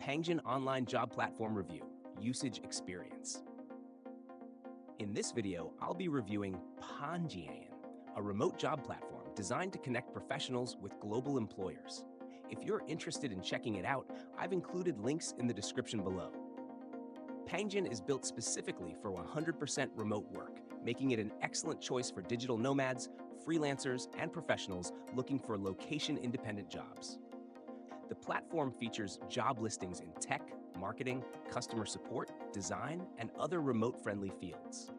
Pangian Online Job Platform Review, Usage Experience. In this video, I'll be reviewing Pangian, a remote job platform designed to connect professionals with global employers. If you're interested in checking it out, I've included links in the description below. Pangian is built specifically for 100% remote work, making it an excellent choice for digital nomads, freelancers, and professionals looking for location-independent jobs. The platform features job listings in tech, marketing, customer support, design, and other remote-friendly fields.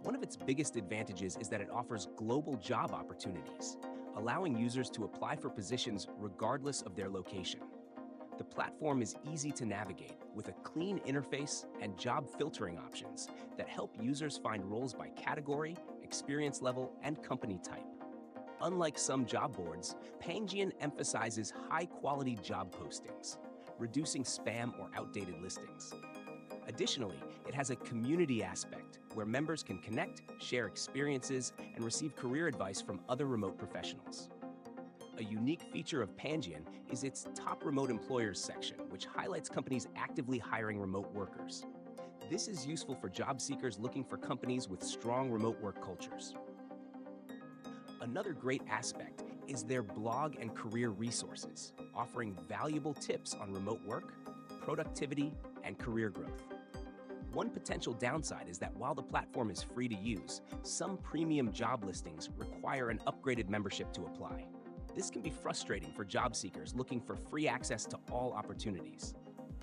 One of its biggest advantages is that it offers global job opportunities, allowing users to apply for positions regardless of their location. The platform is easy to navigate with a clean interface and job filtering options that help users find roles by category, experience level, and company type. Unlike some job boards, Pangian emphasizes high-quality job postings, reducing spam or outdated listings. Additionally, it has a community aspect where members can connect, share experiences, and receive career advice from other remote professionals. A unique feature of Pangian is its Top Remote Employers section, which highlights companies actively hiring remote workers. This is useful for job seekers looking for companies with strong remote work cultures. Another great aspect is their blog and career resources, offering valuable tips on remote work, productivity, and career growth. One potential downside is that while the platform is free to use, some premium job listings require an upgraded membership to apply. This can be frustrating for job seekers looking for free access to all opportunities.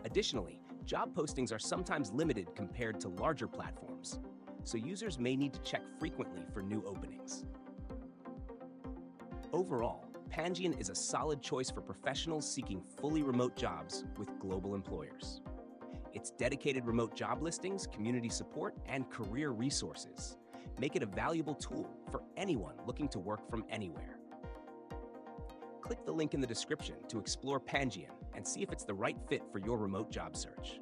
Additionally, job postings are sometimes limited compared to larger platforms, so users may need to check frequently for new openings. Overall, Pangian is a solid choice for professionals seeking fully remote jobs with global employers. Its dedicated remote job listings, community support, and career resources make it a valuable tool for anyone looking to work from anywhere. Click the link in the description to explore Pangian and see if it's the right fit for your remote job search.